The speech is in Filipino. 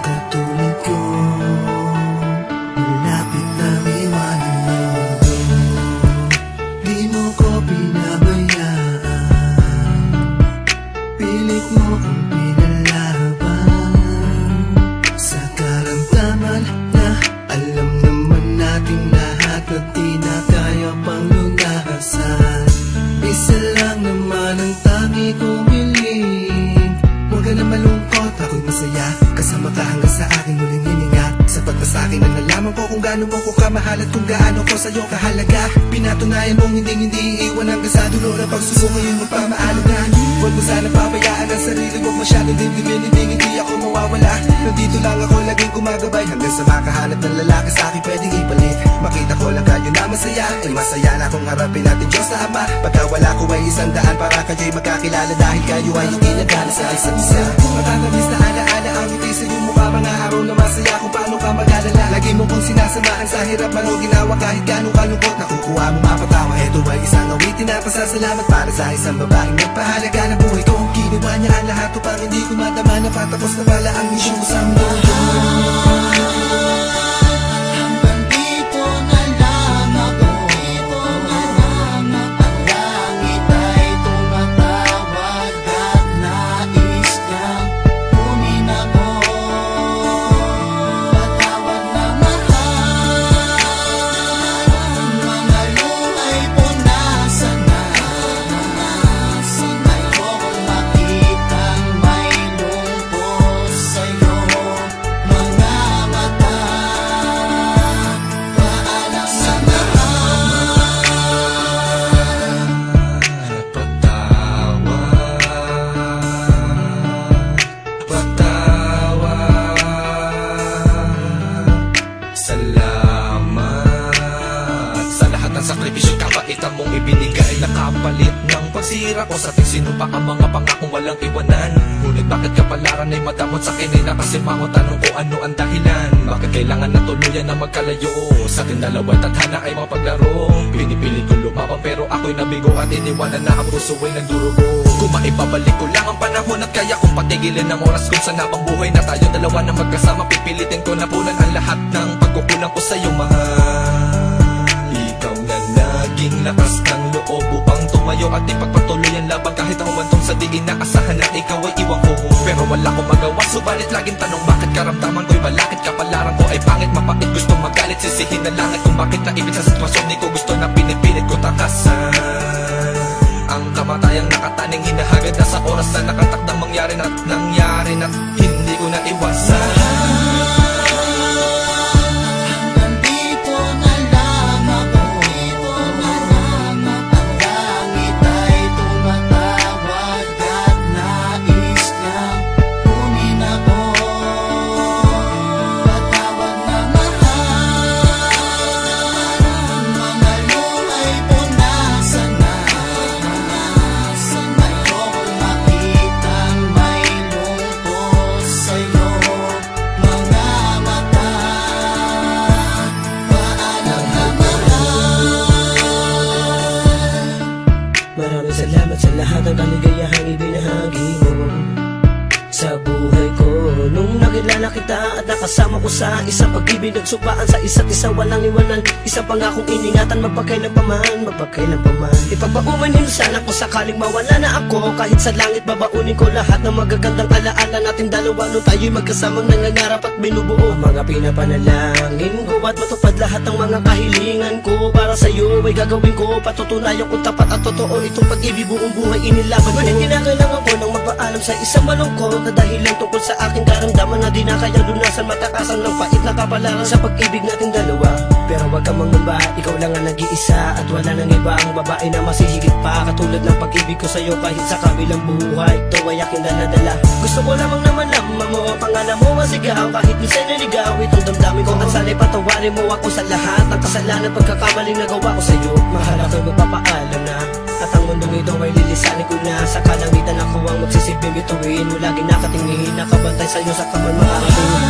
katulad ko, malapit na iwanan ng mundo. Di mo ko pinabayaan, pilit mo kong pinalaban. Sa karamdaman na alam naman natin lahat na di na kaya pang lunasan. Isa lang naman ang tangi kong hiling, huwag ka na malungkot, ako'y masaya. Kasama ka hanggang sa aking muling hininga. Sapat na sa'kin na nalaman ko kung gaano mo ko kamahal at kung gaano ko sa'yo kahalaga. Pinatunayan mong hindi iiwan hanggang sa dulo ng pagsubok, ngayon magpamaalo na. Huwag mo sana pabayaan ang sarili, huwag masyadong dibdibin, hindi ako mawawala. Nandito lang ako laging gumagabay, hanggang sa makahanap ng lalaki sa'kin pwedeng ipalit. Makita ko lang kayo na masaya, ay masaya na kung harapin natin Diyos na Ama. Pagka wala ko ay 100 para kayo'y magkakilala, dahil kayo ay hindi nagana sa isa't isa. Matatamis na alaala ang ngiti sa iyong mukha, mga araw na masaya kung paano ka mag-alala. Lagi mo kong sinasamahan sa hirap, ano ginawa kahit gano'ng kalungkot, nakukuha mo mapatawa. Ito ay isang awitin na pasasalamat para sa isang babaeng nagpahalaga ng buhay ko. Ginawa niya ang lahat upang hindi ko madama na patapos na pala ang misyon ko sa mundo. Sakripisyo kabaitan mong ibinigay, nakapalit ng pagsira ko sa ating sino pa ang mga pangakong walang iwanan. Ngunit bakit kapalaran ay madamot sa akin ay nakasimangot, tanong ko ano ang dahilan. Bakit kailangan na tuluyan na magkalayo, sa ating dalawa tadhana ay mapaglaro. Pinipilit ko lumabang pero ako'y nabigo at iniwanan na ang puso ay nagdurugo. Kung maibabalik ko lang ang panahon at kaya kong patigilin ang oras kung saan ang buhay na tayo dalawa na magkasama, pipilitin ko na punan ang lahat ng pagkukulang ko sa'yo, mahal. Naging lakas ng loob upang tumayo at ipagpatuloy ang laban kahit humantong sa di inaasahan at ikaw ay iwan ko. Pero wala ko magawa, subalit laging tanong bakit karamdaman ko'y balakid, kapalaran ko ay pangit, mapait, gusto magalit, sisihin na langit kung bakit naibig sa sitwasyon ni ko, gusto na pinipilit ko takasan. Ang kamatayang nakataning hinahagad na sa oras na nakatakdang mangyari na't hindi ko na iwasan. Maraming salamat sa lahat ng kaligayahang ibinahagi mo sa buhay ko. Nung nakilala kita at nakasama ko sa isang pag-ibig, nagsubaan sa isa't isa, walang iwanan. Isa pa nga kong iningatan, magpakailan pa man. Ipagpaumanhin sana kung sakaling mawala na ako, kahit sa langit babaunin ko lahat ng magagandang alaala nating dalawa nung tayo'y magkasamang nangangarap at binubuo ang mga pinapanalangin ko, at matupad lahat ng mga kahilingan ko. Para sa'yo ay gagawin ko, patutunayan kung tapat at totoo itong pag-ibig, buong buhay inilaban ko. Ngunit kinakailangan ko nang magpaalam sa isang malungkot na dahilan tungkol sa aking karamdaman na di na kaya lunasan, matakasan ng pait na kapalaran sa pag-ibig nating dalawa. Pero wag kang mangamba, ikaw lang ang nag-iisa at wala nang iba ang babae na masihigit pa katulad ng pag-ibig ko sa'yo. Kahit sa kabilang buhay, ito ay aking daladala. Gusto ko lamang naman malaman mo ang pangalan mo, masigaw kahit minsan naligaw itong damdamin ko. At sana'y patawarin mo ako sa lahat ng kasalanan, pagkakamaling nagawa ko sa'yo. Mahal ako'y magpapaalam na, at ang mundong ito ay lilisanin ko na. Sa kalangitan ako ang magsisilbing bituin mo, lagi nakatingin, nakabantay sa'yo sa kaman makarating.